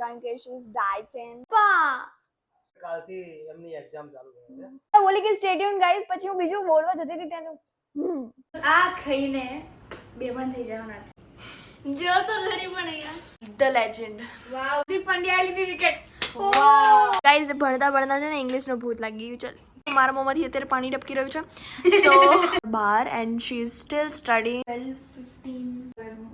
કારણ કે she is dieting. પા કાલથી એમની એક્ઝામ ચાલુ છે. બોલી કે સ્ટે ટ્યુન ગાઈસ, પછી હું બીજું બોલવા જતી હતી ત્યાં આ ખાઈને બેભાન થઈ જવાના છે. જો તો ખરી પણ અહીંયા ધ લેજેન્ડ. વાવ, દી પંડ્યા લીધી વિકેટ. વાવ ગાઈસ, ભણતા ભણતા છે ને ઇંગ્લિશ નો ભૂત લાગી ગયું. ચાલ, મારા મોંમાંથી અત્યારે પાણી ટપકી રહ્યું છે. સો બાર and she is still studying. 12-15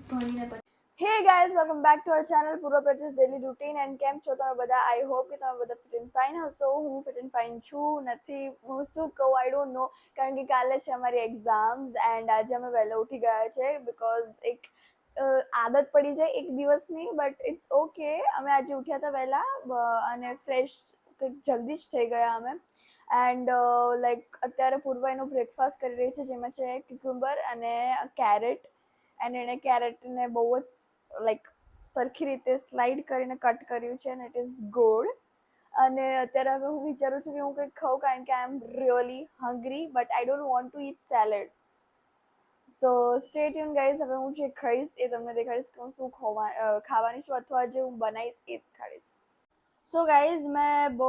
ભણીને પછી. Hey guys, welcome back to our channel Purva પ્રજ્યુસ ડેલી રૂટીન. એન્ડ કેમ છો તમે બધા? આઈ હોપ કે તમે બધા ફિટ એન્ડ ફાઇન હશો. હું ફિટ એન્ડ ફાઇન છું નથી, હું શું કહું આઈ ડોન્ટ નો, કારણ કે કાલે છે અમારી એક્ઝામ્સ એન્ડ આજે અમે વહેલા ઉઠી ગયા છે બિકોઝ એક આદત પડી જાય એક દિવસની, બટ ઇટ્સ ઓકે. અમે આજે ઉઠ્યા હતા વહેલા અને ફ્રેશ કંઈક જલ્દી જ થઈ ગયા અમે. એન્ડ લાઈક અત્યારે પૂર્વ એનો બ્રેકફાસ્ટ કરી રહી છે, જેમાં છે ક્યુકુમ્બર અને કેરેટ. અને એણે કેરેટને બહુ જ લાઈક સરખી રીતે સ્લાઇડ કરીને કટ કર્યું છે અને ઇટ ઇઝ ગુડ. અને અત્યારે હવે હું વિચારું છું કે હું કંઈક ખાઉં, કારણ કે I am really hungry, but I don't want to eat salad. So stay tune guys. હવે હું જે ખાઈશ એ તમને દેખાડીશ કે હું શું ખાવાની છું, અથવા જે હું બનાવીશ એ દેખાડીશ. સો ગાઈઝ, મેં બહુ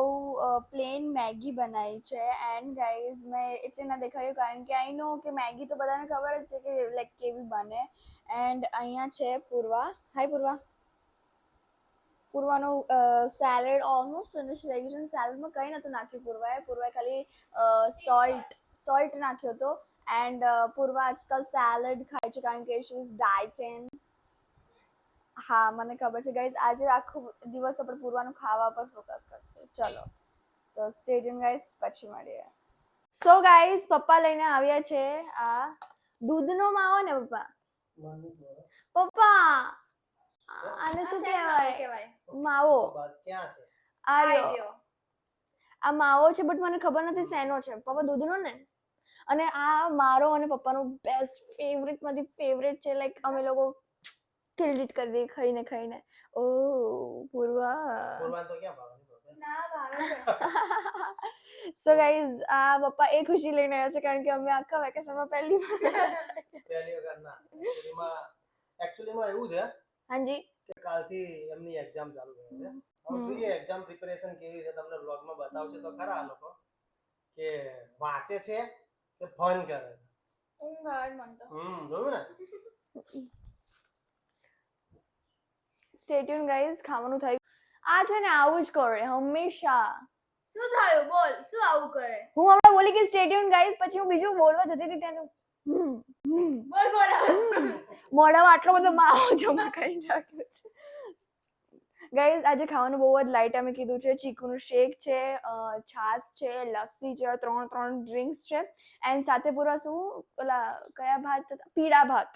પ્લેન મેગી બનાવી છે. એન્ડ ગાઈઝ, મેં એટલે ના દેખાડ્યું કારણ કે આઈ નો કે મેગી તો બધાને ખબર જ છે કે લાઈક કેવી બને. એન્ડ અહીંયા છે પૂર્વા. હાય પૂર્વા. પૂર્વાનું સેલેડ ઓલમોસ્ટ ફિનિશ થઈ ગયું છે. સેલેડમાં કંઈ નહોતું નાખ્યું પૂર્વાએ ખાલી સોલ્ટ નાખ્યો હતો. એન્ડ પૂર્વા આજકાલ સેલેડ ખાય છે કારણ કે શી ઇઝ ડાયટિંગ. હા, મને ખબર છે ગાઈઝ. આજે આખો દિવસ આપણે પૂર્વાનું ખાવા પર ફોકસ કરશે. ચલો, સો સ્ટે ટ્યુન ગાઈઝ, પછી મળીએ. સો ગાઈઝ, પપ્પા લઈને આવ્યા છે આ દૂધનો માવો ને પપ્પા. પપ્પા, આને શું કહેવાય? માવો. ક્યાં છે? આ રહ્યો. આ માવો છે, બટ મને ખબર નથી શેનો છે. પપ્પા દૂધનો ને. અને આ મારો અને પપ્પાનો બેસ્ટ ફેવરેટમાંથી ફેવરેટ છે. લાઈક અમે લોકો ટિલ્ટ કરી દઈએ ખાઈને. ઓ પૂર્વા. પૂર્વા તો ક્યાં ભાવે? ના ભાવે છે. સો ગાઈઝ, આ પપ્પા એ ખુશી લઈને આવ્યા છે કારણ કે અમે આખા વેકેશનમાં પહેલી વખત ના. એકચ્યુઅલીમાં એવું છે હાજી કે કાલથી એમની એક્ઝામ ચાલુ છે. હવે જોઈએ એક્ઝામ પ્રિપેરેશન કેવી છે, તમને બ્લોગમાં બતાવશે તો ખરા આ લોકો કે વાંચે છે કે ફન કરે છે. ઊંઘ આવે મન તો. જોયું ને. Stay tune guys. ખાવાનું થયું. આ છે ને આવું જ કરે હંમેશા. શું થયું? બોલ, શું આવું કરે? હું હમણાં બોલી કે સ્ટે ટ્યુન ગાઈઝ, પછી હું બીજું બોલવા જતી હતી ત્યાં બોલ બોલ. મોઢામાં આટલો બધો માવો જમા કરી રાખ્યો છે. ગાઈઝ, આજે ખાવાનું બહુ જ લાઇટ અમે કીધું છે. ચીકુનું શેક છે, છાશ છે, લસ્સી છે, ત્રણ ડ્રિંક્સ છે. એન્ડ સાથે પૂરા શું ઓલા કયા ભાત હતા? પીળા ભાત.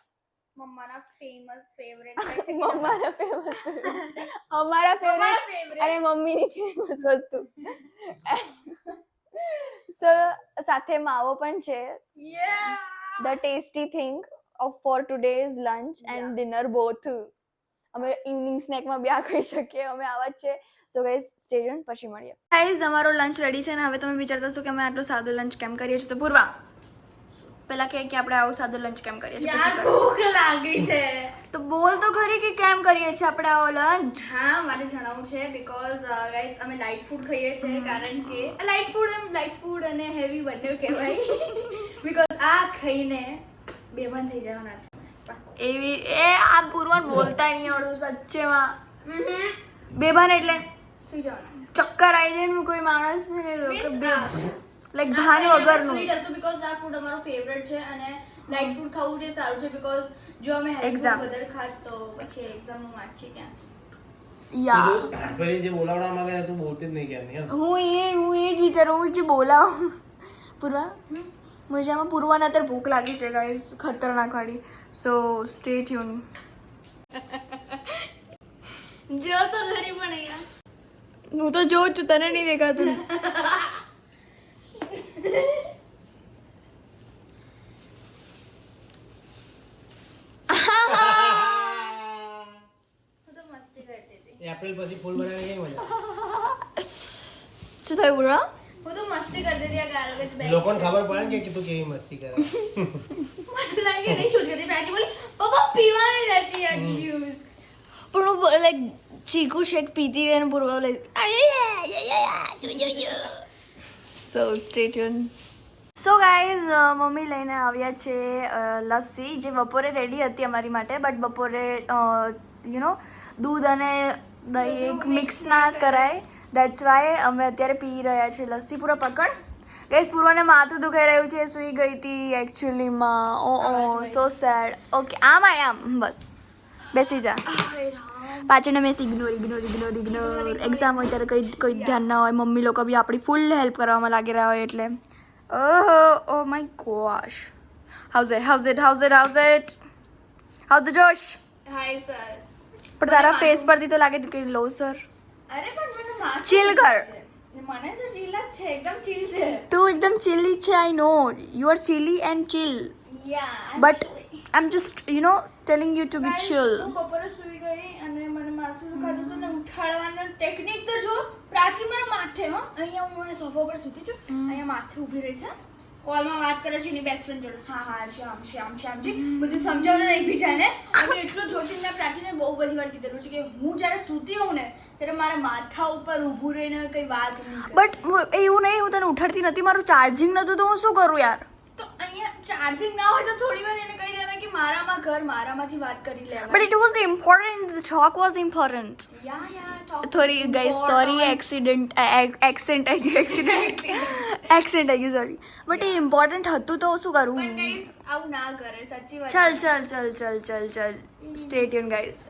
મમ્માના ફેમસ ફેવરેટ છે કે મમ્માના ફેમસ, અમારા ફેવરેટ અને મમ્મીની ફેમસ વસ્તુ. સો સાથે માવો પણ છે. The tasty thing of four today's lunch and dinner both. અમે ઇવનિંગ સ્નેકમાં બી આ ખાઈ શકીએ. અમે આવા જ છે. સો ગાઈઝ, સ્ટે ટ્યુન, પછી મળીએ. ગાઈઝ, અમારો લંચ રેડી છે ને હવે તમે વિચારતા હશો કે અમે આટલો સાદો લંચ કેમ કરીએ છીએ. તો પૂર્વા પેલા કે આપણે આવો સાદો લંચ કેમ કરીએ છીએ? યાર ભૂખ લાગી છે. તો બોલ તો ખરી કે કેમ કરીએ છીએ આપણે આવો લંચ. હા, મારે જણાવવું છે બીકોઝ ગાઈઝ અમે લાઇટ ફૂડ ખાઈએ છીએ કારણ કે લાઇટ ફૂડ અને હેવી બંને કહેવાય. બીકોઝ આ ખાઈને બેભાન થઈ જવાના છે. એવી આ પૂર્વાન બોલતા નહીં આવડતું સચ્ચેમાં. બેભાન એટલે સુઈ જવાના. ચક્કર આવી જાય ને કોઈ માણસ લાઈક ભાન વગરનું. સ્વીટ હશું બીકોઝ આ ફૂડ અમારો ફેવરેટ છે અને લાઇટ ફૂડ ખાવું છે સારું છે બીકોઝ જો અમે હેવી ફૂડ વધારે ખાત તો પછી એક્ઝામનું વાંચી ક્યાં. યા ભાઈ જે બોલાવડા માંગે તું બોલતી જ નહીં ક્યાંની. હું એ જ વિચારું, હું જે બોલાવું. પૂર્વા, મુझे આમાં પૂર્વાને અત્યારે ભૂખ લાગી છે ગાઈસ, ખતરનાક વાળી. સો સ્ટે ટ્યુન. જો તો ખરી પણ અહીંયા હું તો જોઉં છું, તને નહીં દેખાતું. હું તો મસ્તી કરતી હતી. એપ્રિલ પછી ફૂલ બનાવવાની કેવી મજા. શું થયું પૂર્વા? હું તો મસ્તી કરતી હતી આ ગારો કે લોકોને ખબર પડે ને કે તું કેવી મસ્તી કરે. મને લાગે નહીં શૂટ કરતી. પ્રાચી બોલી પપ્પા પીવાની રહેતી આ જ્યુસ. પણ હું લાઈક ચીકુ શેક પીતી અને પૂર્વા લઈ સો stay tune. So guys mummy લઈને આવ્યા છે લસ્સી જે બપોરે રેડી હતી અમારી માટે બટ બપોરે યુ નો દૂધ અને દહીં એક મિક્સ ના કરાય દેટ્સ વાય અમે અત્યારે પી રહ્યા છીએ લસ્સી. પૂરા પકડ ગાઈઝ. પૂર્વાને માથું દુખાઈ રહ્યું છે, સૂઈ ગઈ હતી એકચ્યુઅલીમાં. ઓ સો સેડ. ઓકે આમ બસ બેસી જા. પાછળ મેં ઇગ્નોર એક્ઝામ હોય ત્યારે કોઈ ધ્યાન ના હોય. મમ્મી લોકો બી આપણી ફૂલ હેલ્પ કરવામાં લાગી રહ્યા હોય એટલે oh my gosh. How's it how the josh. Hi sir. પણ તારા ફેસ પરથી તો લાગે કે લો સર. અરે પણ મને માથું Chill કર. મને તો ચીલ જ છે, એકદમ ચીલ છે. તું એકદમ ચિલ્લી છે. I know you are chilly and chill ya but I am just you know telling you to be chill. હું બપોરે સૂઈ ગઈ અને મને માથું દુખાતું હતું ને ઉઠાડવાનો ટેકનિક તો જો પ્રાચી મારા માથે અહીંયા હું સોફા પર સૂતી છું, અહીંયા માથે ઊભી રહી છે, કોલમાં વાત કરે છે એની બેસ્ટ ફ્રેન્ડ જોડે. હા આમ છે બધું સમજાવતા એકબીજાને. અને એટલું જોતી મેં પ્રાચીને બહુ બધી વાર કીધેલું છે કે હું જ્યારે સૂતી હોઉં ને ત્યારે મારા માથા ઉપર ઊભું રહીને કંઈ વાત નહીં કરે. બટ એવું નહીં, હું તને ઉઠાડતી નથી. મારું ચાર્જિંગ નતું તો હું શું કરું યાર. તો અહીંયા ચાર્જિંગ ના હોય તો થોડી વાર એને કહી દેવાય કે મારામાં ઘર મારામાંથી વાત કરી લેવાય. But it was important. The talk was important. Yeah talk થોડી is guys sorry accident accent આવી સોરી બટ એ ઇમ્પોર્ટન્ટ હતું તો શું કરું. પણ guys, આવું ના કરે, સાચી વાત ચલ stay tune guys.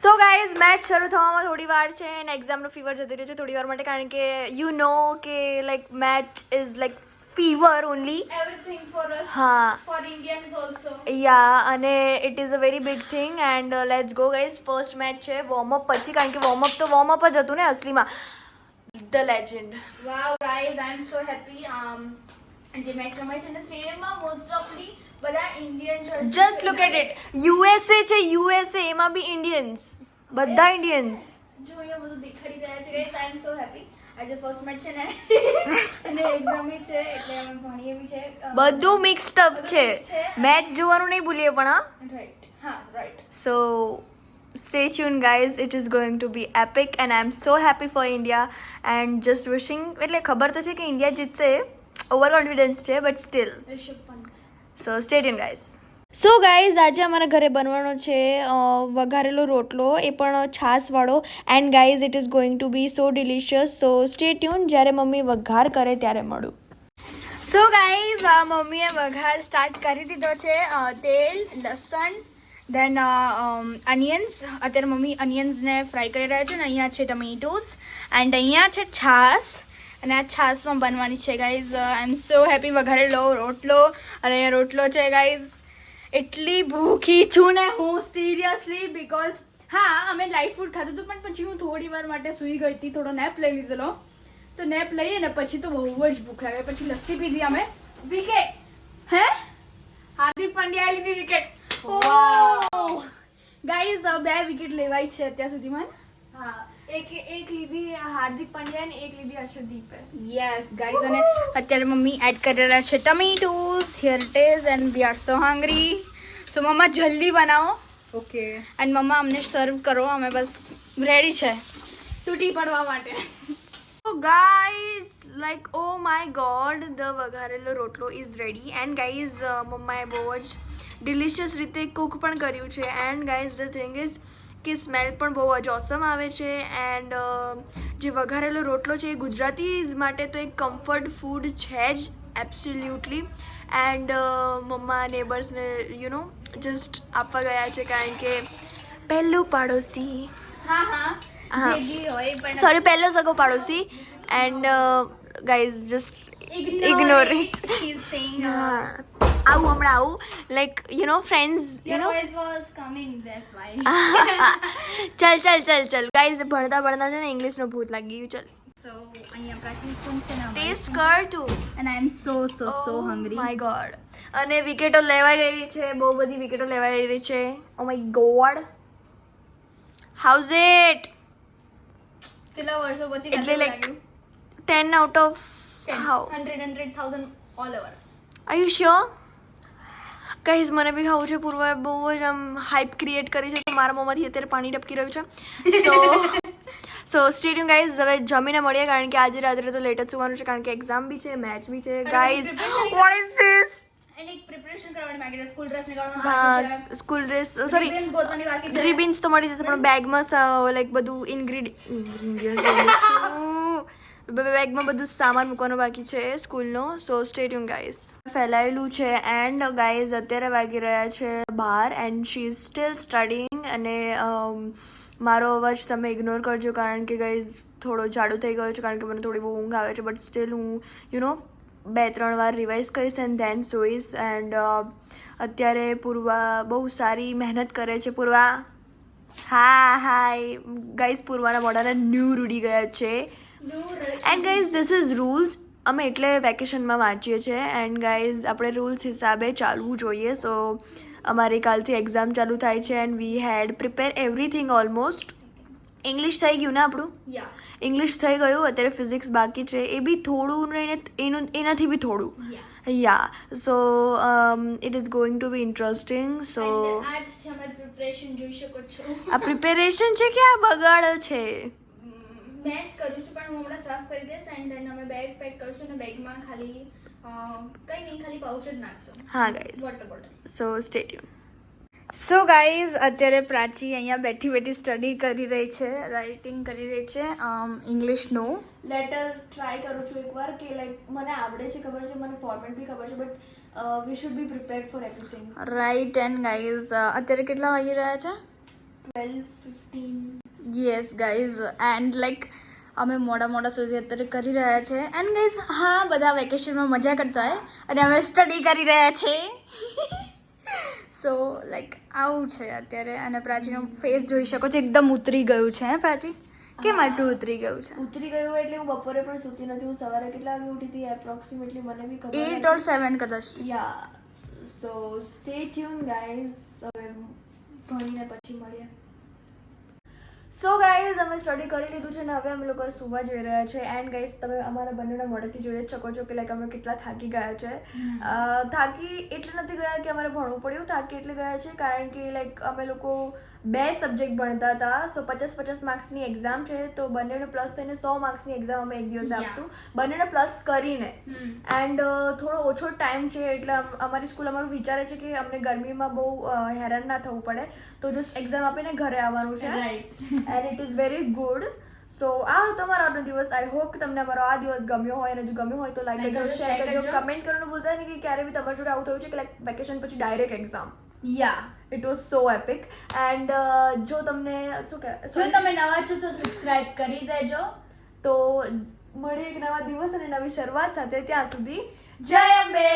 So guys match શરૂ થવામાં થોડી વાર છે અને એક્ઝામનો ફીવર જતો રહ્યો છે થોડી વાર માટે કારણ કે યુ નો કે like match is like fever only. everything for us, હા for Indians also. યા અને it is a very big thing and let's go guys. First match છે વોર્મઅપ પછી કારણ કે વોર્મઅપ જ હતું ને અસલીમાં. The legend. Wow guys, I am so happy. જે મેચ રમાય છે ને સ્ટેડિયમમાં મોસ્ટ ઓફલી બધા Indian just look at it. USA છે યુએસએ એમાં બી ઇન્ડિયન્સ બધા ઇન્ડિયન્સ. જો અહીંયા બધું દેખાડી રહ્યા છે guys. I am so happy. આજે ફર્સ્ટ મેચ છે ને અને એક્ઝામ છે એટલે અમે ભણીએ બી છે. બધું મિક્સ્ડ અપ છે. મેચ જોવાનું નહીં ભૂલીએ પણ હા. રાઈટ. હા right. So stay tuned guys, it is going to be epic and I am so happy for India and just wishing એટલે ખબર તો છે કે ઇન્ડિયા જીતશે, ઓવર કોન્ફિડન્સ છે but still Rishabh Pant. So stay tuned guys. So guys આજે અમારા ઘરે બનવાનો છે વઘારેલો રોટલો, એ પણ છાશવાળો and guys it is going to be so delicious. So stay tune. જ્યારે મમ્મી વઘાર કરે ત્યારે મળું. સો ગાઈઝ મમ્મીએ વઘાર સ્ટાર્ટ કરી દીધો છે. તેલ, લસણ, દેન અનિયન્સ. અત્યારે મમ્મી અનિયન્સને ફ્રાય કરી રહ્યા છે ને અહીંયા છે ટમેટોસ એન્ડ અહીંયા છે છાશ અને આ છાશમાં બનવાની છે ગાઈઝ. આઈ એમ સો હેપી. વઘારેલો રોટલો અને અહીંયા રોટલો છે ગાઈઝ. એટલી ભૂખી છું ને હું સિરિયસલી બિકોઝ હા અમે લાઇટ ફૂડ ખાધું હતું પણ પછી હું થોડી વાર માટે સૂઈ ગઈ હતી, થોડો નેપ લઈ લીધેલો. તો નેપ લઈએ ને પછી તો બહુ જ ભૂખ લાગે. પછી લસ્સી પીધી અમે. વિકેટ હે હાર્દિક પંડ્યાએ લીધી વિકેટ. ગાઈઝ 2 વિકેટ લેવાય છે અત્યાર સુધીમાં. હા એક લીધી હાર્દિક પંડ્યા ને એક લીધી હર્ષદીપે. Yes guys. અને અત્યારે મમ્મી એડ કરી રહ્યા છે tomatoes. Here it is and we are so hungry. So mamma જલ્દી બનાવો. ઓકે. એન્ડ મમ્મા અમને સર્વ કરો. અમે બસ રેડી છે તૂટી પડવા માટે. So guys, like oh my god, the વઘારેલો રોટલો is ready and guys મમ્માએ બહુ જ ડિલિશિયસ રીતે કૂક પણ કર્યું છે and guys the thing is કે સ્મેલ પણ બહુ જ ઓસમ આવે છે એન્ડ જે વઘારેલો રોટલો છે એ ગુજરાતીઝ માટે તો એક કમ્ફર્ટ ફૂડ છે જ એબ્સોલ્યુટલી. એન્ડ મમ્મા નેબર્સને યુ નો જસ્ટ આપવા ગયા છે કારણ કે પહેલું પાડોશી સોરી પહેલો સગો પાડોશી and guys just ignore it. આવું હમણાં આવું like you know friends you know ચલ ગાઈઝ ભણતા છે ને ઇંગ્લિશનો ભૂત લાગી ગયું. ચલ અહીંયા પ્રાચીન સ્પૂન છે ને ટેસ્ટ કર તું. and I am so hungry. My God. અને વિકેટો લેવાઈ ગઈ છે, બહુ બધી વિકેટો લેવાઈ ગઈ છે. Oh my God. How's it. કેટલા વર્ષો પછી એટલે like 10 out of how 100,000 all over. are you sure? Guys મને બી ખાવું છે. પૂર્વે બહુ જ આમ હાઇપ ક્રિએટ કરી છે કે મારા મોંમાંથી અત્યારે પાણી ટપકી રહ્યું છે. સો સ્ટે ટ્યુન ગાઈઝ. હવે જમીને મળીએ કારણ કે આજે રાત્રે તો લેટ જ સુવાનું છે કારણ કે એક્ઝામ બી છે, મેચ બી છે. Guys what is this? Any preparation કરવાની બાકી છે, સ્કૂલ ડ્રેસ નીકળવાનું બાકી હા, છે, સ્કૂલ ડ્રેસ સોરી રિબન્સ ગોતવાની બાકી છે. રિબિન્સ તો મળી જશે પણ બેગમાં લાઈક બધું બેગમાં બધું સામાન મૂકવાનો બાકી છે સ્કૂલનો. So stay tune guys. ફેલાયેલું છે એન્ડ ગાઈઝ અત્યારે વાગી રહ્યા છે 12 and she is still studying. અને મારો અવાજ તમે ઇગ્નોર કરજો કારણ કે ગાઈઝ થોડો જાડો થઈ ગયો છે કારણ કે મને થોડી બહુ ઊંઘ આવે છે. બટ સ્ટીલ હું 2-3 વાર રિવાઇઝ કરીશ એન્ડ ધેન સોઈશ. એન્ડ અત્યારે પૂર્વા બહુ સારી મહેનત કરે છે. પૂર્વા હાય ગાઈઝ. પૂર્વાના મોઢાના ન્યૂ રૂડી ગયા છે. And guys this is rules. અમે એટલે વેકેશનમાં વાંચીએ છીએ એન્ડ ગાઈઝ આપણે રૂલ્સ હિસાબે ચાલવું જોઈએ. સો અમારી કાલથી એક્ઝામ ચાલુ થાય છે and we had prepare everything almost. English થઈ ગયું ને આપણું? યા ઇંગ્લિશ થઈ ગયું. અત્યારે ફિઝિક્સ બાકી છે. એ બી થોડું ને એનાથી બી થોડું. Ya so it is going to be interesting. So આજ છે અમારી પ્રિપરેશન જોઈ શકો છો. આ પ્રિપેરેશન છે કે આ બગાડો છે? મેં જ કર્યું છે પણ હું હમણાં સાફ કરી દઈશ એન્ડ દેન અમે બેગ પેક કરશું અને બેગમાં ખાલી કંઈ નહીં, ખાલી પાઉચ જ નાખશું. હા ગાઈઝ. Water bottle. સો સ્ટે ટ્યુન. સો ગાઈઝ અત્યારે પ્રાચી અહીંયા બેઠી બેઠી સ્ટડી કરી રહી છે, રાઇટિંગ કરી રહી છે ઇંગ્લિશનું. લેટર ટ્રાય કરું છું એકવાર કે લાઈક મને આવડે છે, ખબર છે, મને ફોર્મેટ બી ખબર છે but we should be prepared for everything. Right. And guys અત્યારે કેટલા વાગી રહ્યા છે? 12:15. Yes guys. એન્ડ લાઈક અમે મોડા સુધી અત્યારે કરી રહ્યા છે. એન્ડ ગાઈઝ હા, બધા વેકેશનમાં મજા કરતા હોય અને અમે સ્ટડી કરી રહ્યા છીએ. સો લાઈક આવું છે અત્યારે. અને પ્રાચીનો ફેસ જોઈ શકો છો, એકદમ ઉતરી ગયું છે. હે પ્રાચી? કેમ આટલું ઉતરી ગયું છે? ઉતરી ગયું એટલે હું બપોરે પણ સૂતી નથી. હું સવારે કેટલા વાગે ઉઠી હતી એપ્રોક્સિમેટલી મને બી ખબર 8 or 7 કદાચ. યા સો સ્ટે ટ્યુન ગાઈઝ. હવે ભણીને પછી મળીએ. સો ગાઈઝ અમે સ્ટડી કરી લીધું છે ને હવે અમે લોકો સુવા જઈ રહ્યા છે. એન્ડ ગાઈઝ તમે અમારા બંનેના મોઢેથી જોઈ જ શકો છો કે લાઈક અમે કેટલા થાકી ગયા છે. થાકી એટલે નથી ગયા કે અમારે ભણવું પડ્યું, થાકી એટલે ગયા છે કારણ કે લાઈક અમે લોકો 2 સબ્જેક્ટ ભણતા હતા. સો 50 માર્ક્સની એક્ઝામ છે તો બંનેને પ્લસ થઈને 100 માર્ક્સની એક્ઝામ અમે એક દિવસે આપશું, બંનેને પ્લસ કરીને. એન્ડ થોડો ઓછો ટાઈમ છે એટલે અમારી સ્કૂલ અમારું વિચારે છે કે અમને ગરમીમાં બહુ હેરાન ના થવું પડે તો જસ્ટ એક્ઝામ આપીને ઘરે આવવાનું છે. Right. And it is very good. So આ હતો અમારો આજનો દિવસ. આઈ હોપ કે તમને અમારો આ દિવસ ગમ્યો હોય અને જો ગમ્યો હોય તો લાઈક કરજો, શેર કરજો, કમેન્ટ કરવાનું ભૂલતા નહીં કે ક્યારે બી તમારી જોડે આવું થયું છે કે લાઈક વેકેશન પછી direct exam. Yeah it was so EPIC. And જો તમને શું કહે જો તમે નવા છો તો સબસ્ક્રાઇબ કરી દેજો. તો મળીએ એક નવા દિવસ અને નવી શરૂઆત સાથે. ત્યાં સુધી જય અંબે.